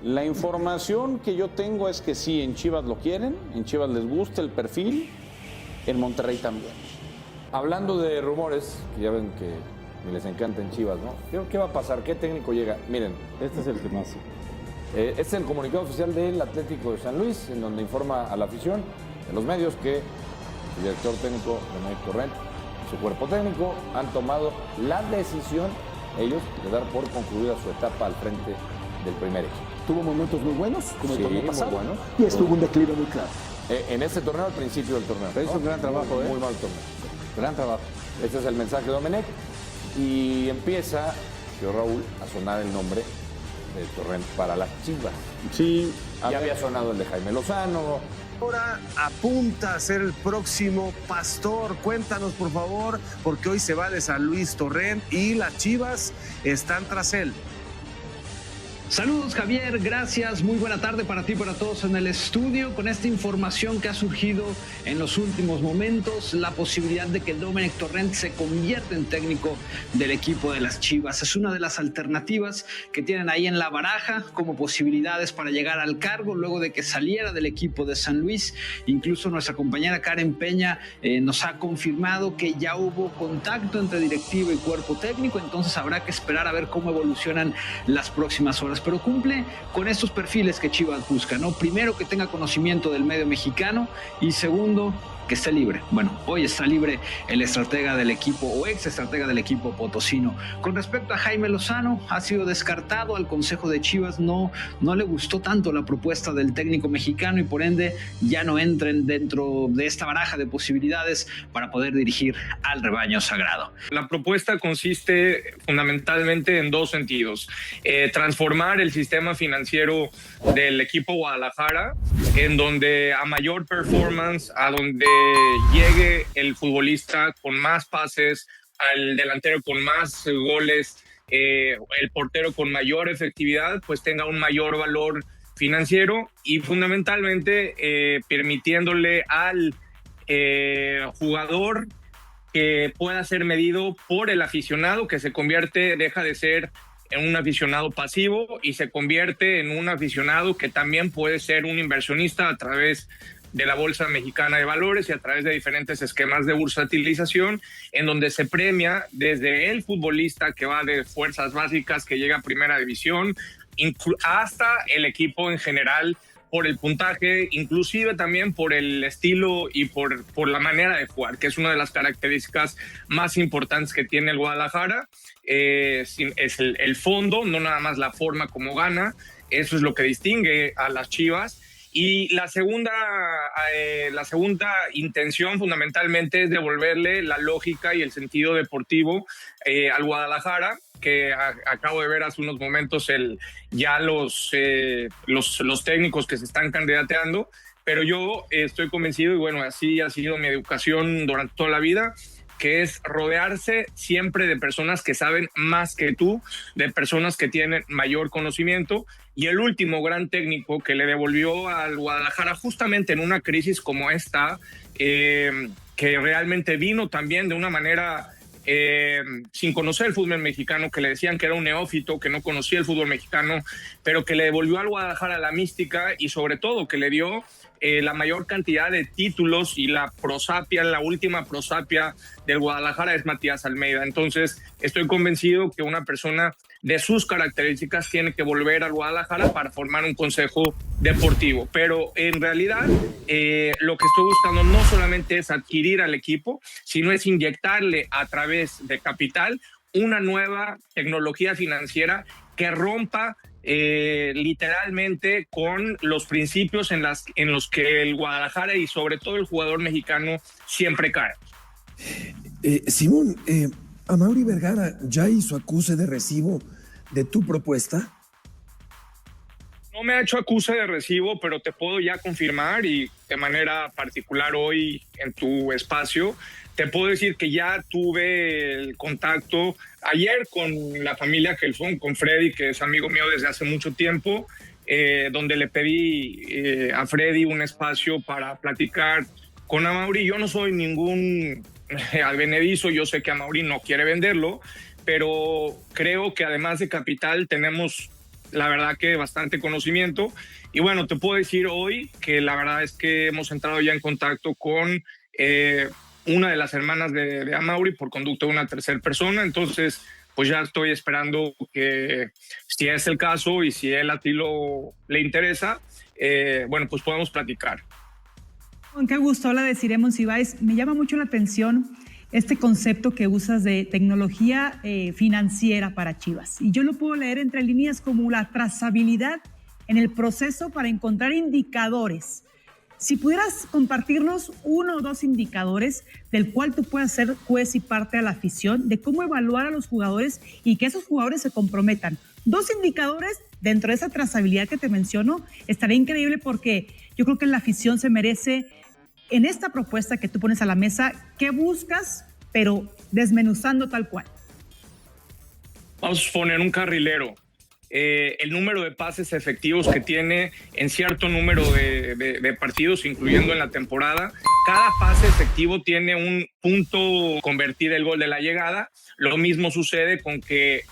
La información que yo tengo es que sí, en Chivas lo quieren, en Chivas les gusta el perfil, en Monterrey también. Hablando de rumores, que ya ven que les encanta en Chivas, ¿no? ¿Qué va a pasar? ¿Qué técnico llega? Miren, Este es el que más. este es el comunicado oficial del Atlético de San Luis, en donde informa a la afición, a los medios, que el director técnico Domènec Torrent y su cuerpo técnico han tomado la decisión, ellos, de dar por concluida su etapa al frente del primer equipo. Tuvo momentos muy buenos, como el torneo pasado, muy buenos. y estuvo un declive muy claro. En este torneo, al principio del torneo. Pero hizo un gran trabajo, Muy mal torneo. Gran trabajo. Este es el mensaje de Domènec. Y empieza, yo Raúl, a sonar el nombre de Torrent para las Chivas. Sí, Ya había sonado el de Jaime Lozano. Ahora apunta a ser el próximo Pastor. Cuéntanos, por favor, porque hoy se va de San Luis Torrent y las Chivas están tras él. Saludos, Javier, gracias, muy buena tarde para ti y para todos en el estudio. Con esta información que ha surgido en los últimos momentos, la posibilidad de que Domènec Torrent se convierta en técnico del equipo de las Chivas es una de las alternativas que tienen ahí en la baraja como posibilidades para llegar al cargo luego de que saliera del equipo de San Luis. Incluso nuestra compañera Karen Peña nos ha confirmado que ya hubo contacto entre directiva y cuerpo técnico, entonces habrá que esperar a ver cómo evolucionan las próximas horas. Pero cumple con estos perfiles que Chivas busca, ¿no? Primero, que tenga conocimiento del medio mexicano, y segundo, que esté libre. Bueno, hoy está libre el estratega del equipo o ex estratega del equipo potosino. Con respecto a Jaime Lozano, ha sido descartado. Al Consejo de Chivas no le gustó tanto la propuesta del técnico mexicano y por ende ya no entren dentro de esta baraja de posibilidades para poder dirigir al rebaño sagrado. La propuesta consiste fundamentalmente en dos sentidos. Transformar el sistema financiero del equipo Guadalajara, en donde a mayor performance, a donde llegue el futbolista con más pases, al delantero con más goles, el portero con mayor efectividad, pues tenga un mayor valor financiero y fundamentalmente permitiéndole al jugador que pueda ser medido por el aficionado, que deja de ser en un aficionado pasivo y se convierte en un aficionado que también puede ser un inversionista a través de la Bolsa Mexicana de Valores y a través de diferentes esquemas de bursatilización, en donde se premia desde el futbolista que va de fuerzas básicas, que llega a primera división, hasta el equipo en general, por el puntaje, inclusive también por el estilo y por la manera de jugar, que es una de las características más importantes que tiene el Guadalajara. Es el fondo, no nada más la forma como gana. Eso es lo que distingue a las Chivas. Y la segunda intención fundamentalmente es devolverle la lógica y el sentido deportivo al Guadalajara, que acabo de ver hace unos momentos los técnicos que se están candidateando, pero yo estoy convencido, y bueno, así ha sido mi educación durante toda la vida, que es rodearse siempre de personas que saben más que tú, de personas que tienen mayor conocimiento. Y el último gran técnico que le devolvió al Guadalajara justamente en una crisis como esta, que realmente vino también de una manera sin conocer el fútbol mexicano, que le decían que era un neófito, que no conocía el fútbol mexicano, pero que le devolvió al Guadalajara la mística y sobre todo que le dio la mayor cantidad de títulos, y la última prosapia del Guadalajara es Matías Almeida. Entonces estoy convencido que una persona de sus características tiene que volver al Guadalajara para formar un consejo deportivo, pero en realidad lo que estoy buscando no solamente es adquirir al equipo, sino es inyectarle a través de capital una nueva tecnología financiera que rompa literalmente con los principios en los que el Guadalajara y sobre todo el jugador mexicano siempre cae. Simón, ¿Amaury Vergara ya hizo acuse de recibo de tu propuesta? No me ha hecho acuse de recibo, pero te puedo ya confirmar, y de manera particular hoy en tu espacio, te puedo decir que ya tuve el contacto ayer con la familia Gelson, con Freddy, que es amigo mío desde hace mucho tiempo, donde le pedí a Freddy un espacio para platicar con Amaury. Yo no soy ningún advenedizo, yo sé que Amaury no quiere venderlo, pero creo que además de capital tenemos la verdad que bastante conocimiento. Y bueno, te puedo decir hoy que la verdad es que hemos entrado ya en contacto con una de las hermanas de Amaury por conducto de una tercera persona. Entonces, pues ya estoy esperando que, si es el caso y si él a ti le interesa, bueno, pues podemos platicar. Con qué gusto. Habla de Cire Monsiváis. Me llama mucho la atención este concepto que usas de tecnología financiera para Chivas. Y yo lo puedo leer entre líneas como la trazabilidad en el proceso para encontrar indicadores. Si pudieras compartirnos 1 o 2 indicadores del cual tú puedas ser juez y parte a la afición, de cómo evaluar a los jugadores y que esos jugadores se comprometan. 2 indicadores dentro de esa trazabilidad que te menciono, estaría increíble porque yo creo que la afición se merece, en esta propuesta que tú pones a la mesa, ¿qué buscas? Pero desmenuzando tal cual. Vamos a poner un carrilero. El número de pases efectivos que tiene en cierto número de partidos, incluyendo en la temporada. Cada pase efectivo tiene un punto, convertir el gol de la llegada. Lo mismo sucede con que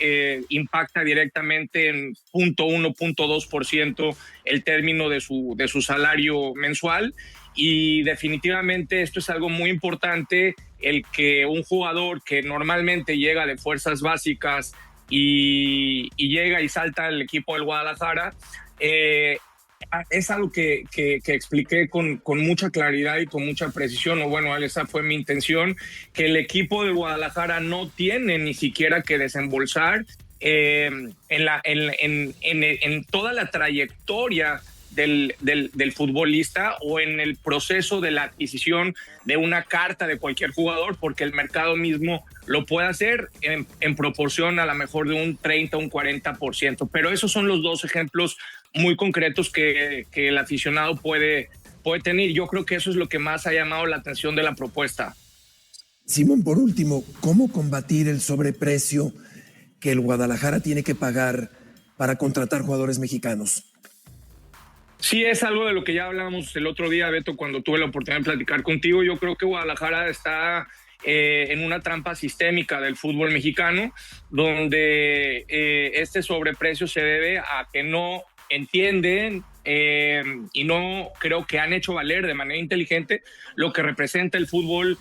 impacta directamente en 0.1, 0.2% el término de su salario mensual. Y definitivamente esto es algo muy importante, el que un jugador que normalmente llega de fuerzas básicas y llega y salta al equipo del Guadalajara, es algo que expliqué con mucha claridad y con mucha precisión, o bueno, esa fue mi intención, que el equipo del Guadalajara no tiene ni siquiera que desembolsar en toda la trayectoria del futbolista o en el proceso de la adquisición de una carta de cualquier jugador, porque el mercado mismo lo puede hacer en proporción a lo mejor de un 30 o un 40%. Pero esos son los 2 ejemplos muy concretos que el aficionado puede tener. Yo creo que eso es lo que más ha llamado la atención de la propuesta. Simón, por último, ¿cómo combatir el sobreprecio que el Guadalajara tiene que pagar para contratar jugadores mexicanos? Sí, es algo de lo que ya hablamos el otro día, Beto, cuando tuve la oportunidad de platicar contigo. Yo creo que Guadalajara está en una trampa sistémica del fútbol mexicano, donde este sobreprecio se debe a que no entienden y no creo que han hecho valer de manera inteligente lo que representa el fútbol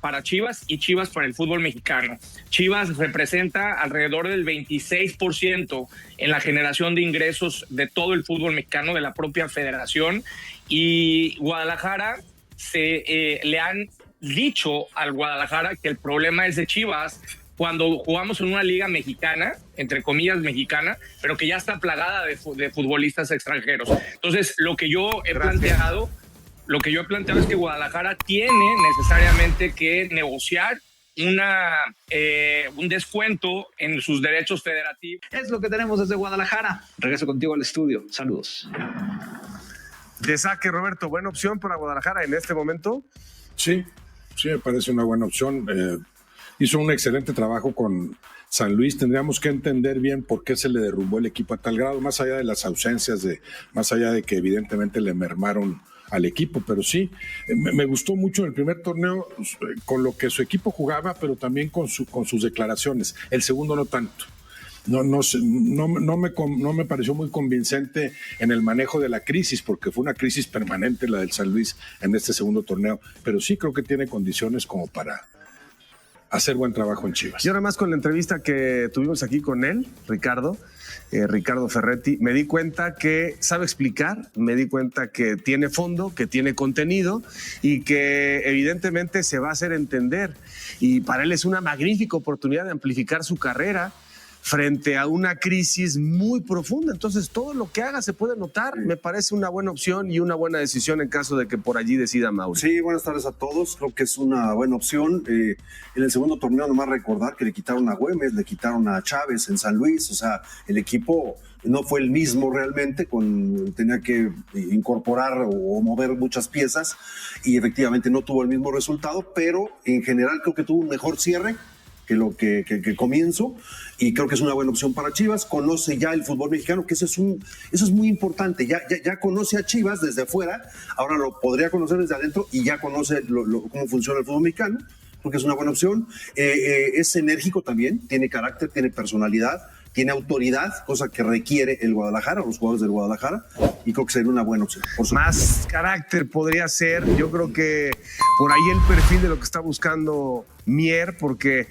para Chivas y Chivas para el fútbol mexicano. Chivas representa alrededor del 26% en la generación de ingresos de todo el fútbol mexicano, de la propia federación, y Guadalajara le han dicho al Guadalajara que el problema es de Chivas cuando jugamos en una liga mexicana, entre comillas mexicana, pero que ya está plagada de futbolistas extranjeros. Entonces, lo que yo he planteado es que Guadalajara tiene necesariamente que negociar un descuento en sus derechos federativos. Es lo que tenemos desde Guadalajara. Regreso contigo al estudio. Saludos. De saque, Roberto, ¿buena opción para Guadalajara en este momento? Sí, me parece una buena opción. Hizo un excelente trabajo con San Luis. Tendríamos que entender bien por qué se le derrumbó el equipo a tal grado, más allá de las ausencias, más allá de que evidentemente le mermaron al equipo, pero sí, me gustó mucho el primer torneo con lo que su equipo jugaba, pero también con sus declaraciones. El segundo no tanto. No me pareció muy convincente en el manejo de la crisis, porque fue una crisis permanente la del San Luis en este segundo torneo, pero sí creo que tiene condiciones como para hacer buen trabajo en Chivas. Yo nada más con la entrevista que tuvimos aquí con él, Ricardo Ferretti, me di cuenta que sabe explicar, me di cuenta que tiene fondo, que tiene contenido y que evidentemente se va a hacer entender. Y para él es una magnífica oportunidad de amplificar su carrera frente a una crisis muy profunda. Entonces, todo lo que haga se puede notar. Me parece una buena opción y una buena decisión en caso de que por allí decida Mauri. Sí, buenas tardes a todos. Creo que es una buena opción. En el segundo torneo, nomás recordar que le quitaron a Güemes, le quitaron a Chávez en San Luis. O sea, el equipo no fue el mismo realmente, tenía que incorporar o mover muchas piezas y efectivamente no tuvo el mismo resultado, pero en general creo que tuvo un mejor cierre que lo que comienzo, y creo que es una buena opción para Chivas. Conoce ya el fútbol mexicano, que eso es muy importante. Ya conoce a Chivas desde afuera, ahora lo podría conocer desde adentro y ya conoce cómo funciona el fútbol mexicano, porque es una buena opción. Es enérgico también, tiene carácter, tiene personalidad. tiene autoridad, cosa que requiere el Guadalajara, los jugadores del Guadalajara, y creo que sería una buena opción. Más carácter podría ser, yo creo que por ahí el perfil de lo que está buscando Mier, porque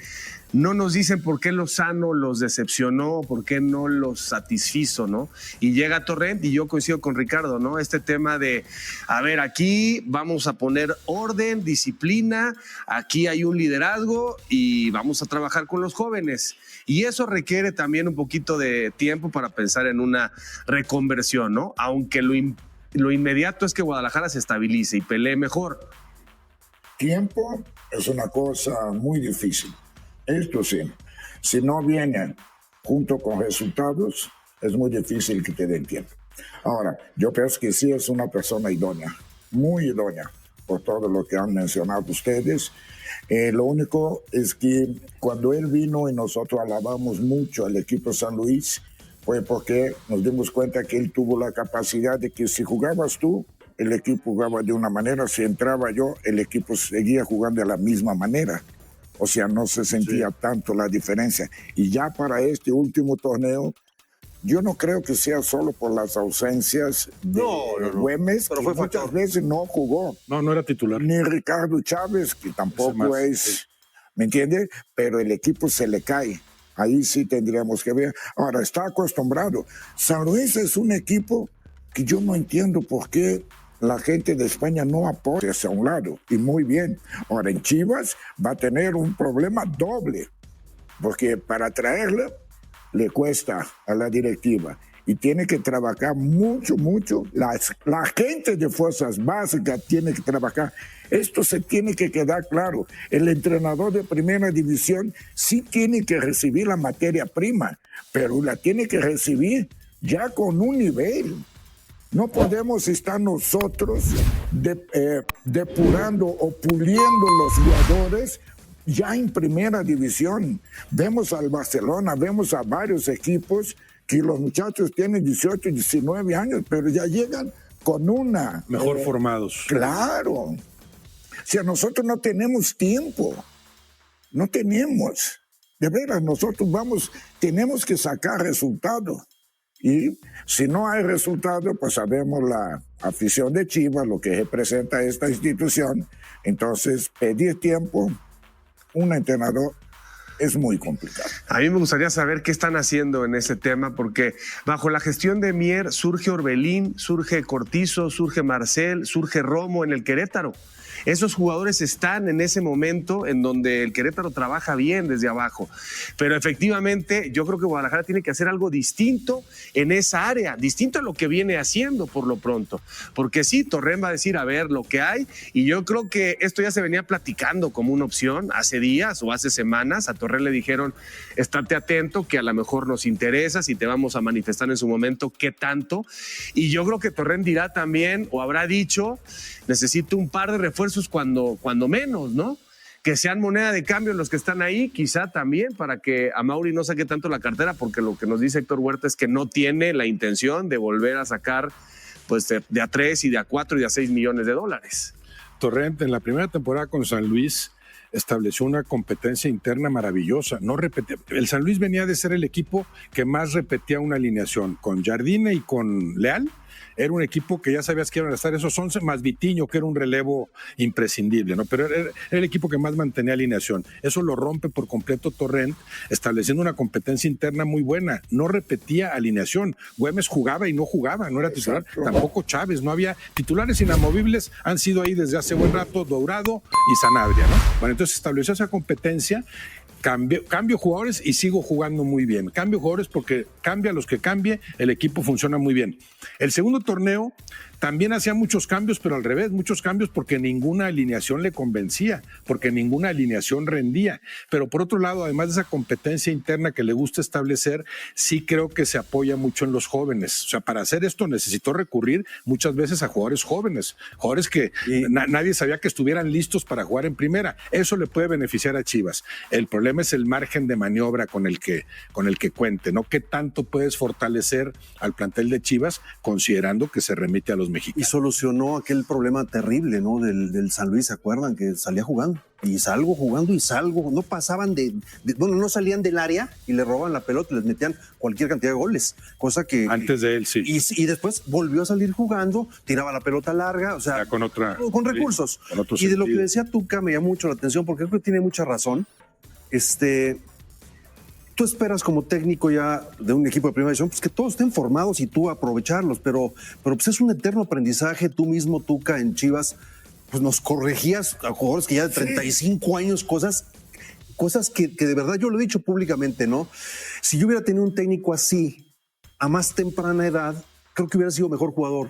no nos dicen por qué Lozano los decepcionó, por qué no los satisfizo, ¿no? Y llega Torrent y yo coincido con Ricardo, ¿no? Este tema de, a ver, aquí vamos a poner orden, disciplina, aquí hay un liderazgo y vamos a trabajar con los jóvenes. Y eso requiere también un poquito de tiempo para pensar en una reconversión, ¿no? Aunque lo inmediato es que Guadalajara se estabilice y pelee mejor. Tiempo es una cosa muy difícil. Esto sí, si no vienen junto con resultados, es muy difícil que te den tiempo. Ahora, yo pienso que sí es una persona idónea, muy idónea, por todo lo que han mencionado ustedes. Lo único es que cuando él vino y nosotros alabamos mucho al equipo San Luis, fue porque nos dimos cuenta que él tuvo la capacidad de que si jugabas tú, el equipo jugaba de una manera, si entraba yo, el equipo seguía jugando de la misma manera. O sea, no se sentía tanto la diferencia. Y ya para este último torneo, yo no creo que sea solo por las ausencias de Güemes, que muchas veces no jugó. No era titular. Ni Ricardo Chávez, que tampoco es, ¿me entiende? Pero el equipo se le cae. Ahí sí tendríamos que ver. Ahora, está acostumbrado. San Luis es un equipo que yo no entiendo por qué la gente de España no apoya hacia un lado, y muy bien. Ahora, en Chivas va a tener un problema doble, porque para traerle le cuesta a la directiva y tiene que trabajar mucho. La gente de fuerzas básicas tiene que trabajar. Esto se tiene que quedar claro. El entrenador de primera división sí tiene que recibir la materia prima, pero la tiene que recibir ya con un nivel. No podemos estar nosotros depurando o puliendo los jugadores ya en primera división. Vemos al Barcelona, vemos a varios equipos que los muchachos tienen 18, 19 años, pero ya llegan con una... Mejor formados. Claro. O sea, nosotros no tenemos tiempo. No tenemos. De veras, nosotros tenemos que sacar resultados. Y si no hay resultado, pues sabemos la afición de Chivas, lo que representa esta institución. Entonces, pedir tiempo, un entrenador, es muy complicado. A mí me gustaría saber qué están haciendo en ese tema, porque bajo la gestión de Mier surge Orbelín, surge Cortizo, surge Marcel, surge Romo en el Querétaro. Esos jugadores están en ese momento en donde el Querétaro trabaja bien desde abajo. Pero efectivamente yo creo que Guadalajara tiene que hacer algo distinto en esa área, distinto a lo que viene haciendo por lo pronto. Porque sí, Torrent va a decir, a ver, lo que hay, y yo creo que esto ya se venía platicando como una opción hace días o hace semanas. A Torrent le dijeron, estate atento, que a lo mejor nos interesas y te vamos a manifestar en su momento qué tanto. Y yo creo que Torrent dirá también, o habrá dicho, necesito un par de refuerzos cuando menos, ¿no? Que sean moneda de cambio los que están ahí, quizá también para que Amaury no saque tanto la cartera, porque lo que nos dice Héctor Huerta es que no tiene la intención de volver a sacar pues de a 3 y de a 4 y de a 6 millones de dólares. Torrent en la primera temporada con San Luis estableció una competencia interna maravillosa. El San Luis venía de ser el equipo que más repetía una alineación, con Jardine y con Leal. Era un equipo que ya sabías que iban a estar esos 11, más Vitiño, que era un relevo imprescindible, ¿no? Pero era el equipo que más mantenía alineación. Eso lo rompe por completo Torrent, estableciendo una competencia interna muy buena. No repetía alineación. Güemes jugaba y no jugaba, no era titular. Tampoco Chávez, no había titulares inamovibles. Han sido ahí desde hace buen rato Dourado y Sanabria, ¿no? Bueno, entonces estableció esa competencia. Cambio jugadores y sigo jugando muy bien. Cambio jugadores porque cambia los que cambie, el equipo funciona muy bien. El segundo torneo también hacía muchos cambios, pero al revés, muchos cambios porque ninguna alineación le convencía, porque ninguna alineación rendía. Pero por otro lado, además de esa competencia interna que le gusta establecer, sí creo que se apoya mucho en los jóvenes. O sea, para hacer esto necesitó recurrir muchas veces a jugadores jóvenes, jugadores que nadie sabía que estuvieran listos para jugar en primera. Eso le puede beneficiar a Chivas. El problema es el margen de maniobra con el que cuente, ¿no? ¿Qué tanto puedes fortalecer al plantel de Chivas con considerando que se remite a los Y mexicanos. solucionó aquel problema terrible, ¿no? Del San Luis, ¿se acuerdan? Que salía jugando. Y salgo jugando y salgo. No pasaban bueno, no salían del área y le robaban la pelota y les metían cualquier cantidad de goles. Cosa que... Antes de él, sí. Y después volvió a salir jugando, tiraba la pelota larga, o sea, Ya con recursos. con otro Y de lo que sentido. decía Tuca me llamó mucho la atención porque creo que tiene mucha razón. Tú esperas como técnico ya de un equipo de primera división, pues que todos estén formados y tú aprovecharlos, pero pues es un eterno aprendizaje. Tú mismo, Tuca, en Chivas, pues nos corregías a jugadores que ya de 35 años, cosas que de verdad yo lo he dicho públicamente, ¿no? Si yo hubiera tenido un técnico así a más temprana edad, creo que hubiera sido mejor jugador.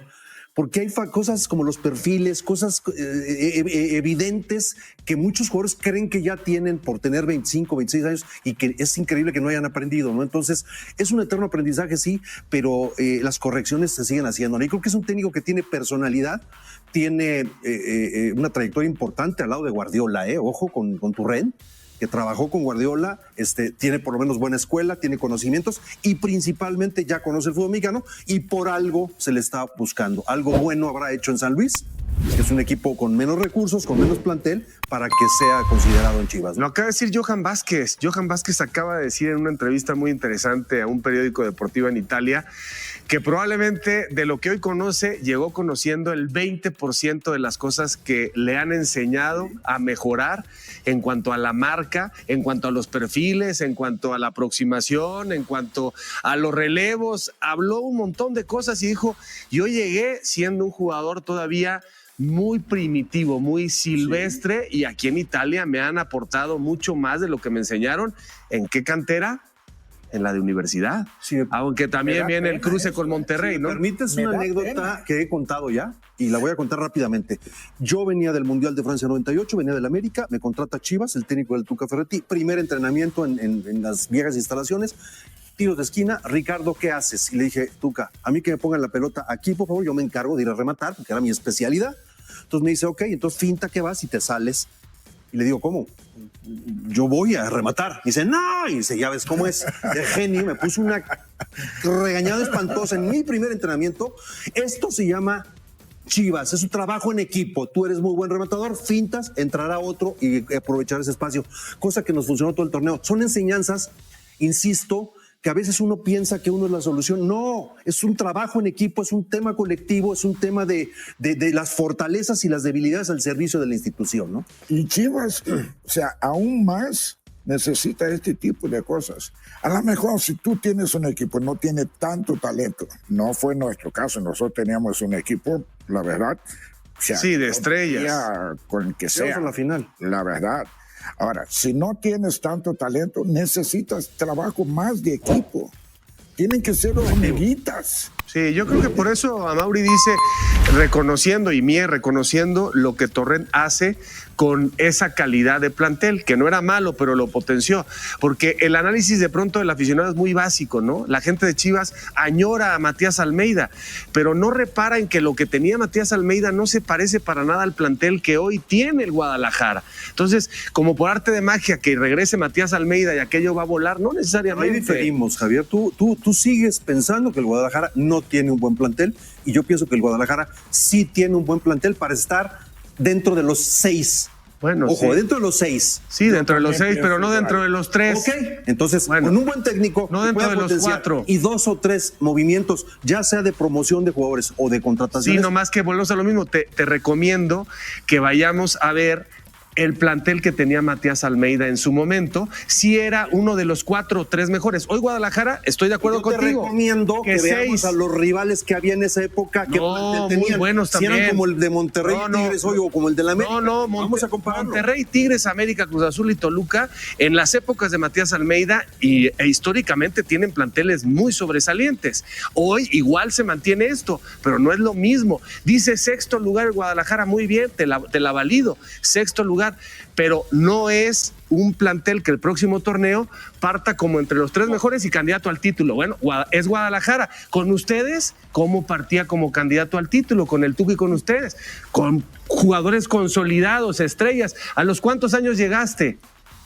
Porque hay cosas como los perfiles, cosas evidentes que muchos jugadores creen que ya tienen por tener 25, 26 años y que es increíble que no hayan aprendido, ¿no? Entonces, es un eterno aprendizaje, sí, pero las correcciones se siguen haciendo, ¿no? Y creo que es un técnico que tiene personalidad, tiene una trayectoria importante al lado de Guardiola, ojo con Turren, que trabajó con Guardiola, tiene por lo menos buena escuela, tiene conocimientos y principalmente ya conoce el fútbol mexicano y por algo se le está buscando. Algo bueno habrá hecho en San Luis, que es un equipo con menos recursos, con menos plantel, para que sea considerado en Chivas, ¿no? Lo acaba de decir Johan Vázquez. Johan Vázquez acaba de decir en una entrevista muy interesante a un periódico deportivo en Italia que probablemente de lo que hoy conoce, llegó conociendo el 20% de las cosas que le han enseñado a mejorar en cuanto a la marca, en cuanto a los perfiles, en cuanto a la aproximación, en cuanto a los relevos. Habló un montón de cosas y dijo, yo llegué siendo un jugador todavía muy primitivo, muy silvestre, y aquí en Italia me han aportado mucho más de lo que me enseñaron. ¿En qué cantera? En la de universidad. Sí, aunque también viene el cruce con Monterrey, ¿no? ¿Permites una anécdota que he contado ya? Y la voy a contar rápidamente. Yo venía del Mundial de Francia 98, venía del América, me contrata Chivas, el técnico del Tuca Ferretti, primer entrenamiento en las viejas instalaciones, tiros de esquina. Ricardo, ¿qué haces? Y le dije, Tuca, a mí que me pongan la pelota aquí, por favor, yo me encargo de ir a rematar, porque era mi especialidad. Entonces me dice, ok, entonces finta que vas y te sales. Y le digo, ¿cómo? Yo voy a rematar. Y dice, no. Y dice, ya ves cómo es. De genio, me puso una regañada espantosa en mi primer entrenamiento. Esto se llama Chivas, es un trabajo en equipo. Tú eres muy buen rematador, fintas, entrará otro y aprovechar ese espacio. Cosa que nos funcionó todo el torneo. Son enseñanzas, insisto, que a veces uno piensa que uno es la solución. No, es un trabajo en equipo, es un tema colectivo, es un tema de las fortalezas y las debilidades al servicio de la institución, ¿no? Y Chivas, o sea, aún más necesita este tipo de cosas. A lo mejor si tú tienes un equipo no tiene tanto talento, no fue nuestro caso, nosotros teníamos un equipo, la verdad, o sea, sí, de estrellas, con el que sea, a la final, la verdad. Ahora, si no tienes tanto talento, necesitas trabajo más de equipo. Tienen que ser hormiguitas. Sí, yo creo que por eso Amaury dice, reconociendo lo que Torrent hace con esa calidad de plantel, que no era malo, pero lo potenció. Porque el análisis de pronto del aficionado es muy básico, ¿no? La gente de Chivas añora a Matías Almeida, pero no repara en que lo que tenía Matías Almeida no se parece para nada al plantel que hoy tiene el Guadalajara. Entonces, como por arte de magia que regrese Matías Almeida y aquello va a volar, no necesariamente. Ahí diferimos, Javier. Tú sigues pensando que el Guadalajara no tiene un buen plantel y yo pienso que el Guadalajara sí tiene un buen plantel para estar dentro de los 6. Bueno, ojo, sí. Dentro de los 6. Sí, dentro de los 6, pero no dentro de los 3. Ok, entonces, bueno, con un buen técnico, no dentro de los 4. Y 2 o 3 movimientos, ya sea de promoción de jugadores o de contrataciones. Sí, nomás que volvemos a lo mismo. Te recomiendo que vayamos a ver el plantel que tenía Matías Almeida en su momento, sí era uno de los 4 o 3 mejores. Hoy Guadalajara, estoy de acuerdo contigo. Te recomiendo que veamos a los rivales que había en esa época, que tenían, muy buenos también. Si eran como el de Monterrey, Tigres hoy, o como el de la América. Vamos a compararlo. Monterrey, Tigres, América, Cruz Azul y Toluca, en las épocas de Matías Almeida e históricamente tienen planteles muy sobresalientes. Hoy igual se mantiene esto, pero no es lo mismo. Dice 6º lugar el Guadalajara, muy bien, te la valido. 6º lugar, pero no es un plantel que el próximo torneo parta como entre los 3 mejores y candidato al título. Bueno, es Guadalajara. Con ustedes, ¿cómo partía como candidato al título? Con el Tuca y con ustedes. Con jugadores consolidados, estrellas. ¿A los cuántos años llegaste?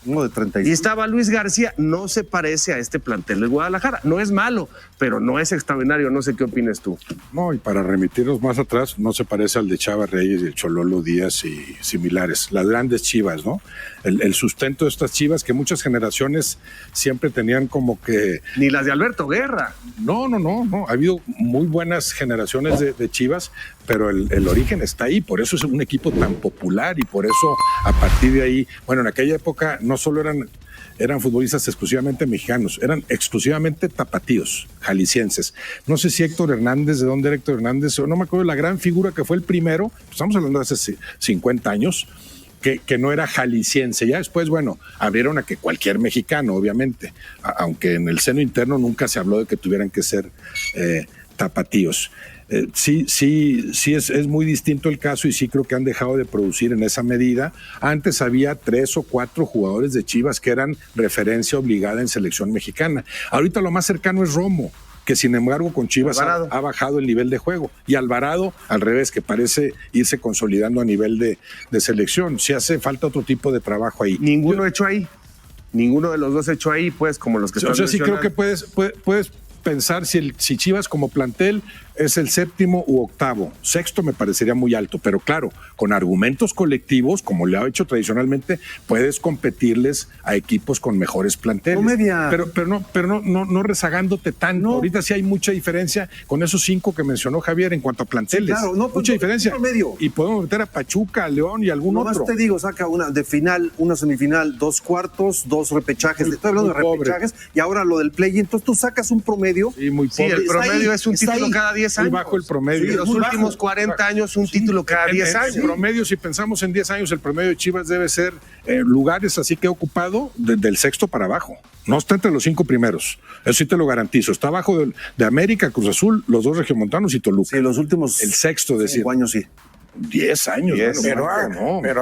Uno de 36. Y estaba Luis García, no se parece a este plantel de Guadalajara. No es malo, pero no es extraordinario. No sé qué opinas tú. No, y para remitirnos más atrás, no se parece al de Chava Reyes y el Chololo Díaz y similares. Las grandes Chivas, ¿no? El sustento de estas Chivas que muchas generaciones siempre tenían como que... Ni las de Alberto Guerra. No. Ha habido muy buenas generaciones de Chivas, pero el origen está ahí. Por eso es un equipo tan popular y por eso a partir de ahí, bueno, en aquella época no solo eran futbolistas exclusivamente mexicanos, eran exclusivamente tapatíos, jaliscienses. No sé si Héctor Hernández, ¿de dónde era Héctor Hernández? No me acuerdo de la gran figura que fue el primero, estamos hablando de hace 50 años, que no era jalisciense. Ya después, bueno, abrieron a que cualquier mexicano, obviamente, aunque en el seno interno nunca se habló de que tuvieran que ser tapatíos. Sí, es muy distinto el caso y sí creo que han dejado de producir en esa medida. Antes había 3 o 4 jugadores de Chivas que eran referencia obligada en selección mexicana. Ahorita lo más cercano es Romo, que sin embargo con Chivas ha bajado el nivel de juego. Y Alvarado, al revés, que parece irse consolidando a nivel de selección. Si hace falta otro tipo de trabajo ahí. Ninguno hecho ahí. Ninguno de los dos hecho ahí, pues, como los que están sí creo que puedes pensar si Chivas como plantel es el 7º u 8º. 6º me parecería muy alto, pero claro, con argumentos colectivos, como le ha hecho tradicionalmente, puedes competirles a equipos con mejores planteles. Pero no rezagándote tanto. No. Ahorita sí hay mucha diferencia con esos 5 que mencionó Javier en cuanto a planteles. Sí, claro, mucha diferencia. Y podemos meter a Pachuca, a León y algún otro. Nomás te digo, saca una de final, una semifinal, 2 cuartos, 2 repechajes. Estoy hablando de repechajes y ahora lo del play. Entonces tú sacas un promedio. Sí, muy pobre. Sí, el promedio es un título cada 10 años. Muy bajo el promedio. Sí, los últimos 40 años, un título cada 10 años. En promedio, si pensamos en 10 años, el promedio de Chivas debe ser lugares así que ha ocupado desde el 6º para abajo. No está entre los 5 primeros. Eso sí te lo garantizo. Está abajo de América, Cruz Azul, los 2 regiomontanos y Toluca. Sí, los últimos el 6º, decir. 5 años, sí. 10 años. Pero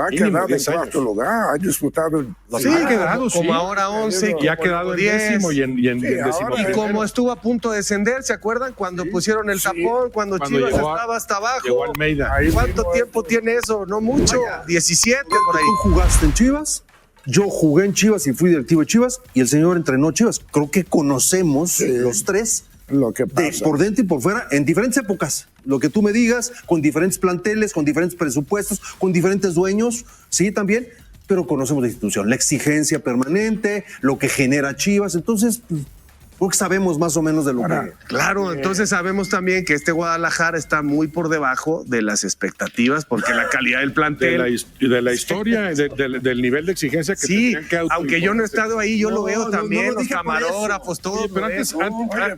ha quedado en 4 lugar, ha disputado. Sí, ha quedado, como ahora 11. Y ha quedado en 10º y en 11º. Y como estuvo a punto de descender, ¿se acuerdan? Cuando pusieron el tapón, cuando Chivas estaba hasta abajo. Llegó Almeida. ¿Cuánto tiempo tiene eso? No mucho. 17 por ahí. ¿Tú jugaste en Chivas? Yo jugué en Chivas y fui directivo de Chivas y el señor entrenó Chivas. Creo que conocemos los 3 lo que pasa. Por dentro y por fuera en diferentes épocas. Lo que tú me digas, con diferentes planteles, con diferentes presupuestos, con diferentes dueños, sí, también, pero conocemos la institución, la exigencia permanente, lo que genera Chivas. Entonces, creo que sabemos más o menos de lo que... Claro, entonces sabemos también que este Guadalajara está muy por debajo de las expectativas porque la calidad del plantel... De la historia, del nivel de exigencia que tenían que aunque yo no he estado ahí, yo lo veo también, los camarógrafos, todo.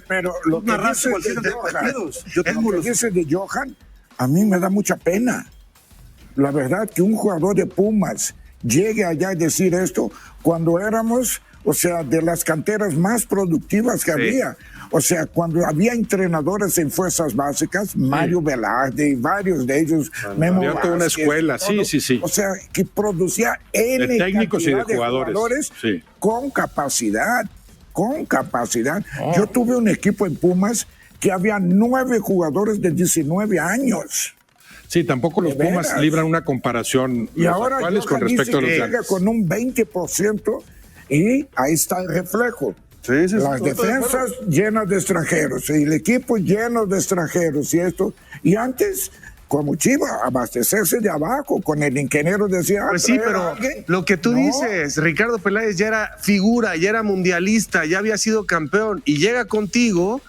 Pero lo que dice de Johan, a mí me da mucha pena. La verdad que un jugador de Pumas llegue allá y decir esto cuando éramos... O sea, de las canteras más productivas que había. O sea, cuando había entrenadores en fuerzas básicas, Mario Velarde y varios de ellos. Había toda una escuela, sí. O sea, que producía de técnicos y de jugadores con capacidad. Yo tuve un equipo en Pumas que había 9 jugadores de 19 años. Sí, tampoco los Pumas libran una comparación y ahora actuales con respecto a los llega con un 20%. Y ahí está el reflejo. Las defensas llenas de extranjeros, y el equipo lleno de extranjeros y esto. Y antes, como Chivas, abastecerse de abajo, con el ingeniero decía... Pues sí, pero lo que tú dices, Ricardo Peláez ya era figura, ya era mundialista, ya había sido campeón, y llega contigo...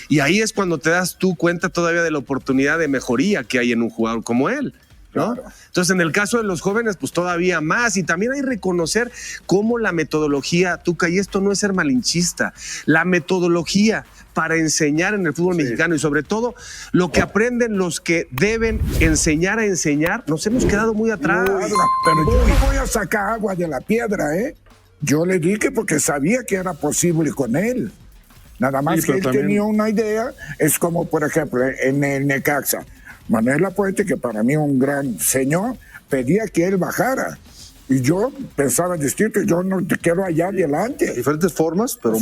Y ahí es cuando te das tú cuenta todavía de la oportunidad de mejoría que hay en un jugador como él, ¿no? Claro. Entonces, en el caso de los jóvenes, pues todavía más. Y también hay que reconocer cómo la metodología, Tuca, y esto no es ser malinchista, la metodología para enseñar en el fútbol mexicano y sobre todo lo que aprenden los que deben enseñar a enseñar, nos hemos quedado muy atrás. Pero yo no voy a sacar agua de la piedra, ¿eh? Yo le dije porque sabía que era posible con él. Nada más que él tenía una idea, es como, por ejemplo, en el Necaxa. Manuel Lapuente, que para mí es un gran señor, pedía que él bajara. Y yo pensaba distinto, yo no te quiero allá adelante. Diferentes formas, pero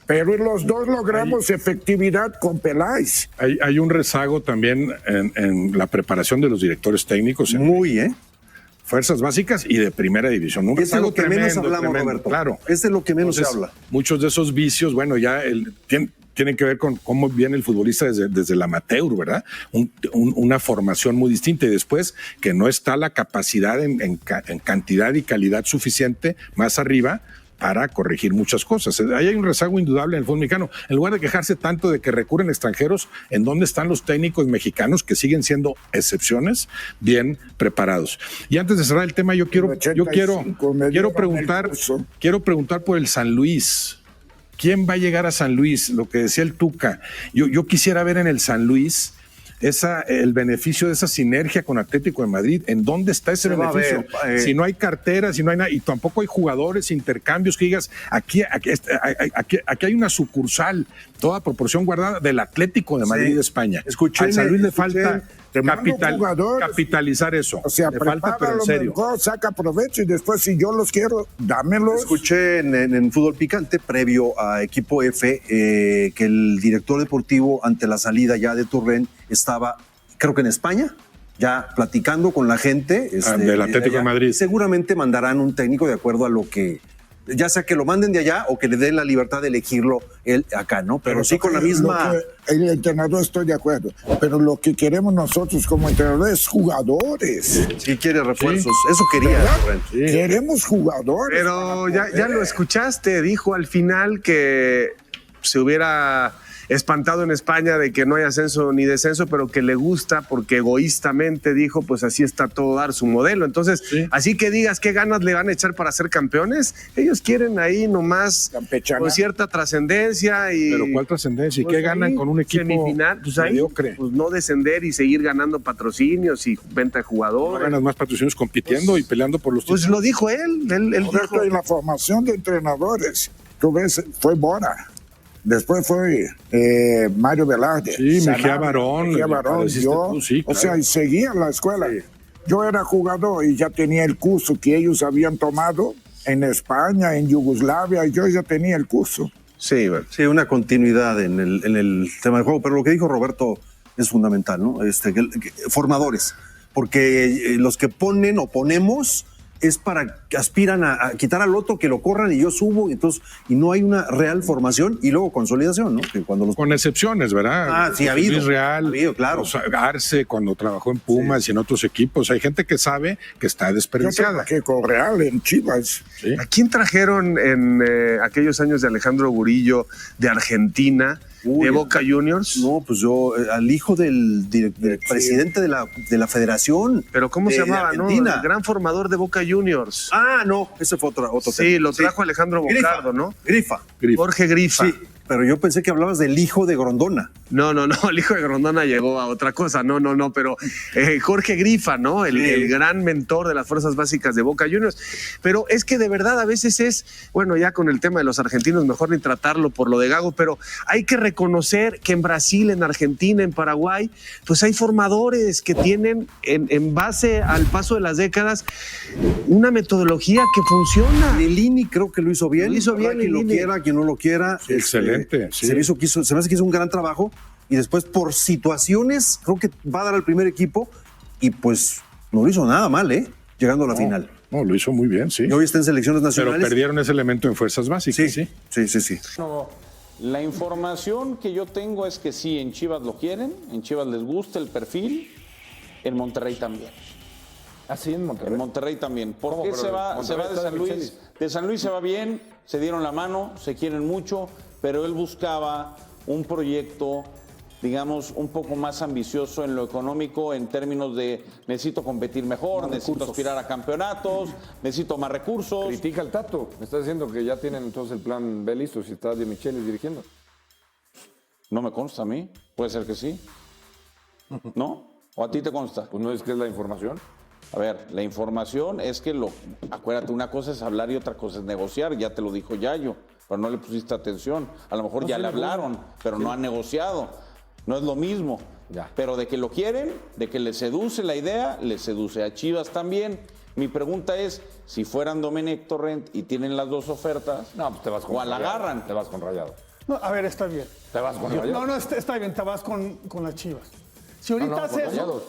Pero los dos logramos efectividad con Peláez. Hay un rezago también en la preparación de los directores técnicos. fuerzas básicas y de primera división. Un Es de lo rezago que menos tremendo, hablamos, tremendo, Roberto. claro. Es de lo que menos se Entonces, habla. Muchos de esos vicios, bueno, ya tienen que ver con cómo viene el futbolista desde el amateur, ¿verdad? Una formación muy distinta y después que no está la capacidad en cantidad y calidad suficiente más arriba para corregir muchas cosas. Ahí hay un rezago indudable en el fútbol mexicano. En lugar de quejarse tanto de que recurren extranjeros, ¿en dónde están los técnicos mexicanos que siguen siendo excepciones, bien preparados? Y antes de cerrar el tema, yo quiero preguntar por el San Luis. ¿Quién va a llegar a San Luis? Lo que decía el Tuca. Yo quisiera ver en el San Luis el beneficio de esa sinergia con Atlético de Madrid. ¿En dónde está ese beneficio? Si no hay cartera, si no hay nada, y tampoco hay jugadores, intercambios que digas, aquí hay una sucursal, toda proporción guardada, del Atlético de Madrid de España. Al San Luis le falta capitalizar eso. O sea, le falta, pero en serio. Mejor, saca provecho y después, si yo los quiero, dámelos. Escuché en Fútbol Picante, previo a Equipo F, que el director deportivo, ante la salida ya de Torrent, estaba, creo que en España, ya platicando con la gente. Del Atlético de Madrid. Seguramente mandarán un técnico de acuerdo a lo que, ya sea que lo manden de allá o que le den la libertad de elegirlo él acá, ¿no? Pero sí con la misma... El entrenador, estoy de acuerdo, pero lo que queremos nosotros como entrenadores es jugadores. Sí quiere refuerzos, eso quería. Sí. Queremos jugadores. Pero ya lo escuchaste, dijo al final que se hubiera espantado en España de que no hay ascenso ni descenso, pero que le gusta porque egoístamente dijo, pues así está todo dar su modelo. Entonces, así que digas qué ganas le van a echar para ser campeones, ellos quieren ahí nomás con cierta trascendencia. ¿Pero cuál trascendencia? ¿Y pues qué ganan con un equipo semifinal? Pues ahí, mediocre? Pues no descender y seguir ganando patrocinios y venta de jugadores. No ganas más patrocinios compitiendo y peleando por los títulos. Pues lo dijo él dijo. En la formación de entrenadores, tú ves, fue Bora. Después fue Mario Velarde. Sí, Mejía Barón. Yo, sí, claro. O sea, y seguía en la escuela. Sí. Yo era jugador y ya tenía el curso que ellos habían tomado en España, en Yugoslavia, y yo ya tenía el curso. Sí, una continuidad en el tema del juego, pero lo que dijo Roberto es fundamental, ¿no? Formadores, porque los que ponen o ponemos es para que aspiran a quitar al otro, que lo corran y yo subo, y no hay una real formación y luego consolidación, ¿no? Que cuando Con excepciones, ¿verdad? Sí, ha habido. Luis Real, ha habido, claro. Arce, cuando trabajó en Pumas y en otros equipos. Hay gente que sabe que está desperdiciada. Que con Real en Chivas. Sí. ¿A quién trajeron en aquellos años de Alejandro Gurillo de Argentina? ¿De Boca Juniors? No, pues yo, al hijo del presidente de la federación. ¿Pero cómo se llamaba, no? El gran formador de Boca Juniors. Ah, no, ese fue otro tema. Sí, lo trajo Alejandro Bocardo, ¿no? Grifa. Jorge Grifa. Sí, pero yo pensé que hablabas del hijo de Grondona. No, el hijo de Grondona llegó a otra cosa, no, pero Jorge Grifa, ¿no? El gran mentor de las fuerzas básicas de Boca Juniors. Pero es que de verdad a veces bueno, ya con el tema de los argentinos, mejor ni tratarlo por lo de Gago, pero hay que reconocer que en Brasil, en Argentina, en Paraguay, pues hay formadores que tienen, en base al paso de las décadas, una metodología que funciona. Lilini creo que lo hizo bien. Lo hizo bien, quien lo quiera, quien no lo quiera. Sí, excelente. Sí. Se me hace que hizo un gran trabajo. Y después, por situaciones, creo que va a dar al primer equipo y pues no lo hizo nada mal, llegando a la final. No, lo hizo muy bien, sí. Y hoy está en selecciones nacionales. Pero perdieron ese elemento en fuerzas básicas, sí. No, la información que yo tengo es que sí, en Chivas lo quieren, en Chivas les gusta el perfil, en Monterrey también. ¿Ah, sí, en Monterrey? En Monterrey también. ¿Por qué se va de San Luis? De San Luis se va bien, se dieron la mano, se quieren mucho, pero él buscaba un proyecto, digamos, un poco más ambicioso en lo económico, en términos de necesito competir mejor, necesito aspirar a campeonatos, necesito más recursos. Critica al Tato. Me está diciendo que ya tienen entonces el plan B listo si está Di Michelis dirigiendo. No me consta a mí. Puede ser que sí. ¿No? ¿O a ti te consta? Pues no es que es la información. A ver, la información es que acuérdate, una cosa es hablar y otra cosa es negociar. Ya te lo dijo Yayo, pero no le pusiste atención. A lo mejor ya le hablaron, pero no han negociado. No es lo mismo, pero de que lo quieren, de que les seduce la idea, les seduce a Chivas también. Mi pregunta es, si fueran Domenech Torrent y tienen las dos ofertas, no, pues te vas con o la agarran. Te vas con Rayado. No, a ver, está bien. ¿Te vas con Rayado? No, está bien, te vas con las Chivas. Si ahorita haces eso,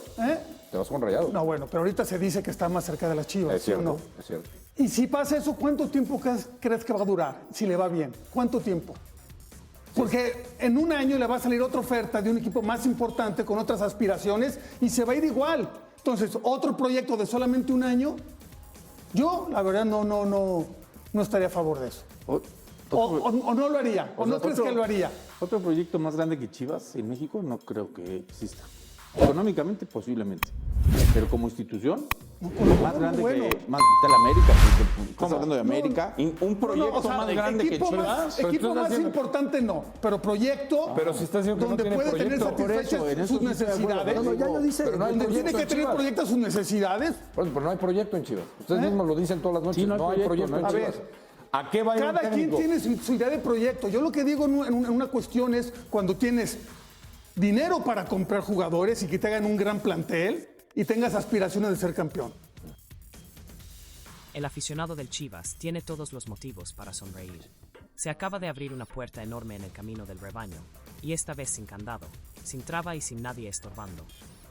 Te vas con Rayados. No, bueno, pero ahorita se dice que está más cerca de las Chivas. Es cierto, ¿no? es cierto. Y si pasa eso, ¿cuánto tiempo crees que va a durar? Si le va bien. ¿Cuánto tiempo? Porque en un año le va a salir otra oferta de un equipo más importante con otras aspiraciones y se va a ir igual. Entonces, otro proyecto de solamente un año, yo la verdad no estaría a favor de eso. O no lo haría, o no crees que lo haría. Otro proyecto más grande que Chivas en México no creo que exista. Económicamente, posiblemente. Pero como institución, más grande que más de la América. Estás hablando de América. Un proyecto más grande que Chivas. Equipo más importante no, pero proyecto Pero si está diciendo que donde no tiene puede tener proyecto, por satisfechas eso, en eso sus sí estoy de acuerdo. necesidades. No, ya lo dice. Pero no hay donde proyecto tiene que en tener Chivas. proyectos sus necesidades. Pero no hay proyecto en Chivas. Ustedes mismos lo dicen todas las noches. Sí, no hay proyecto en A Chivas. ver, ¿A qué va a ir un cada quien técnico? tiene su idea de proyecto. Yo lo que digo en una cuestión es cuando tienes dinero para comprar jugadores y que te hagan un gran plantel y tengas aspiraciones de ser campeón. El aficionado del Chivas tiene todos los motivos para sonreír. Se acaba de abrir una puerta enorme en el camino del rebaño, y esta vez sin candado, sin traba y sin nadie estorbando.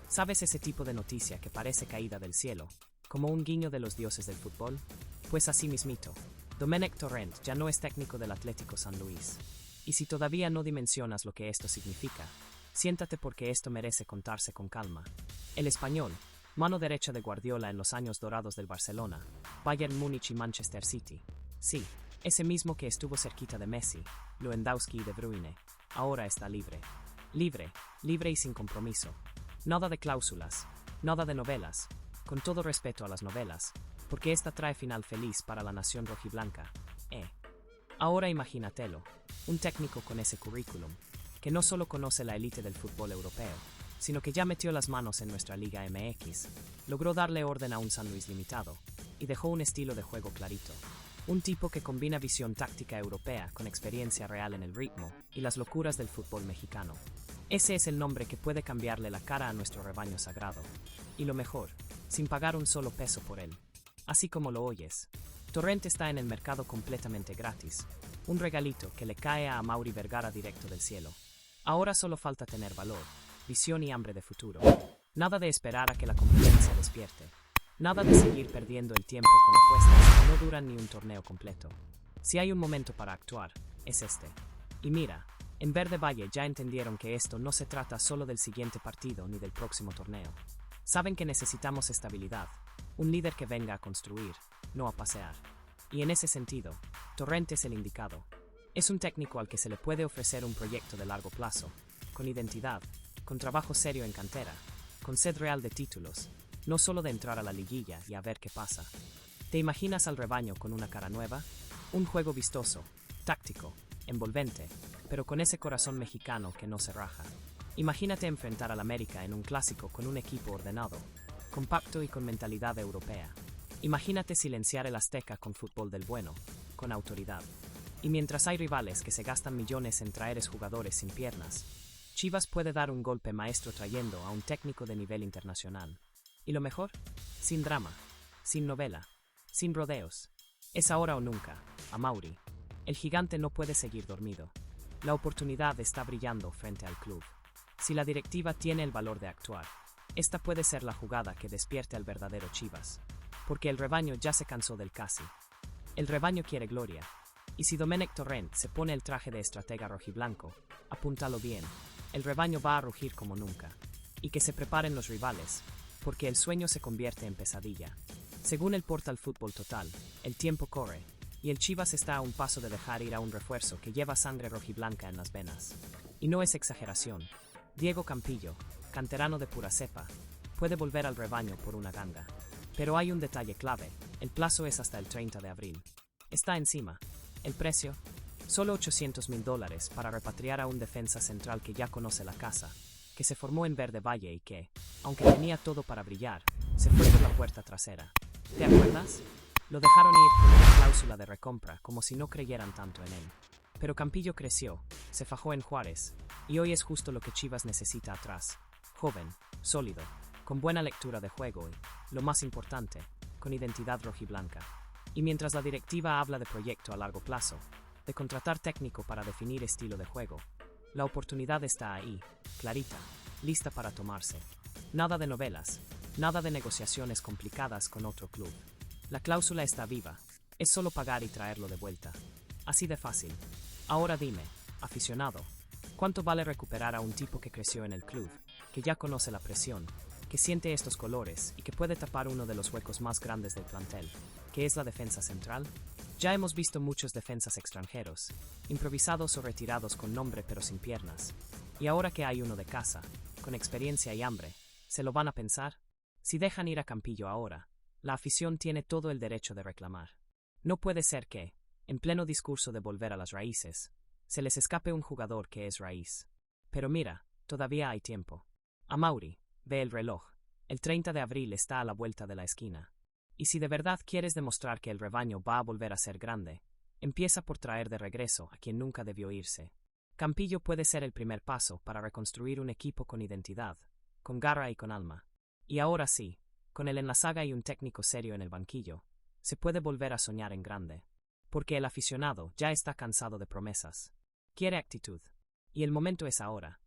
¿Sabes ese tipo de noticia que parece caída del cielo, como un guiño de los dioses del fútbol? Pues así mismito, Domenech Torrent ya no es técnico del Atlético San Luis. Y si todavía no dimensionas lo que esto significa, siéntate porque esto merece contarse con calma. El español, mano derecha de Guardiola en los años dorados del Barcelona, Bayern Múnich y Manchester City. Sí, ese mismo que estuvo cerquita de Messi, Lewandowski y De Bruyne, ahora está libre. Libre y sin compromiso. Nada de cláusulas, nada de novelas, con todo respeto a las novelas, porque esta trae final feliz para la nación rojiblanca. Ahora imagínatelo, un técnico con ese currículum, que no solo conoce la élite del fútbol europeo, sino que ya metió las manos en nuestra Liga MX, logró darle orden a un San Luis limitado, y dejó un estilo de juego clarito. Un tipo que combina visión táctica europea con experiencia real en el ritmo y las locuras del fútbol mexicano. Ese es el nombre que puede cambiarle la cara a nuestro rebaño sagrado. Y lo mejor, sin pagar un solo peso por él. Así como lo oyes, Torrent está en el mercado completamente gratis. Un regalito que le cae a Amaury Vergara directo del cielo. Ahora solo falta tener valor, visión y hambre de futuro. Nada de esperar a que la competencia despierte. Nada de seguir perdiendo el tiempo con apuestas que no duran ni un torneo completo. Si hay un momento para actuar, es este. Y mira, en Verde Valle ya entendieron que esto no se trata solo del siguiente partido ni del próximo torneo. Saben que necesitamos estabilidad, un líder que venga a construir, no a pasear. Y en ese sentido, Torrent es el indicado. Es un técnico al que se le puede ofrecer un proyecto de largo plazo, con identidad, con trabajo serio en cantera, con sed real de títulos, no solo de entrar a la liguilla y a ver qué pasa. ¿Te imaginas al rebaño con una cara nueva? Un juego vistoso, táctico, envolvente, pero con ese corazón mexicano que no se raja. Imagínate enfrentar al América en un clásico con un equipo ordenado, compacto y con mentalidad europea. Imagínate silenciar el Azteca con fútbol del bueno, con autoridad. Y mientras hay rivales que se gastan millones en traer jugadores sin piernas, Chivas puede dar un golpe maestro trayendo a un técnico de nivel internacional. ¿Y lo mejor? Sin drama, sin novela, sin rodeos. Es ahora o nunca, Amaury. El gigante no puede seguir dormido. La oportunidad está brillando frente al club. Si la directiva tiene el valor de actuar, esta puede ser la jugada que despierte al verdadero Chivas. Porque el rebaño ya se cansó del casi. El rebaño quiere gloria. Y si Domenech Torrent se pone el traje de estratega rojiblanco, apúntalo bien, el rebaño va a rugir como nunca. Y que se preparen los rivales, porque el sueño se convierte en pesadilla. Según el portal Fútbol Total, el tiempo corre, y el Chivas está a un paso de dejar ir a un refuerzo que lleva sangre rojiblanca en las venas. Y no es exageración. Diego Campillo, canterano de pura cepa, puede volver al rebaño por una ganga. Pero hay un detalle clave, el plazo es hasta el 30 de abril. Está encima. El precio, solo $800,000 para repatriar a un defensa central que ya conoce la casa, que se formó en Verde Valle y que, aunque tenía todo para brillar, se fue por la puerta trasera. ¿Te acuerdas? Lo dejaron ir con una cláusula de recompra, como si no creyeran tanto en él. Pero Campillo creció, se fajó en Juárez, y hoy es justo lo que Chivas necesita atrás. Joven, sólido, con buena lectura de juego y, lo más importante, con identidad rojiblanca. Y mientras la directiva habla de proyecto a largo plazo, de contratar técnico para definir estilo de juego, la oportunidad está ahí, clarita, lista para tomarse. Nada de novelas, Nada de negociaciones complicadas con otro club. La cláusula está viva. Es solo pagar y traerlo de vuelta. Así de fácil. Ahora dime, aficionado, ¿cuánto vale recuperar a un tipo que creció en el club, que ya conoce la presión, que siente estos colores y que puede tapar uno de los huecos más grandes del plantel, que es la defensa central? Ya hemos visto muchos defensas extranjeros, improvisados o retirados con nombre pero sin piernas. Y ahora que hay uno de casa, con experiencia y hambre, ¿se lo van a pensar? Si dejan ir a Campillo ahora, la afición tiene todo el derecho de reclamar. No puede ser que, en pleno discurso de volver a las raíces, se les escape un jugador que es raíz. Pero mira, todavía hay tiempo. Amaury, ve el reloj. El 30 de abril está a la vuelta de la esquina. Y si de verdad quieres demostrar que el rebaño va a volver a ser grande, empieza por traer de regreso a quien nunca debió irse. Campillo puede ser el primer paso para reconstruir un equipo con identidad, con garra y con alma. Y ahora sí, con él en la saga y un técnico serio en el banquillo, se puede volver a soñar en grande. Porque el aficionado ya está cansado de promesas. Quiere actitud. Y el momento es ahora.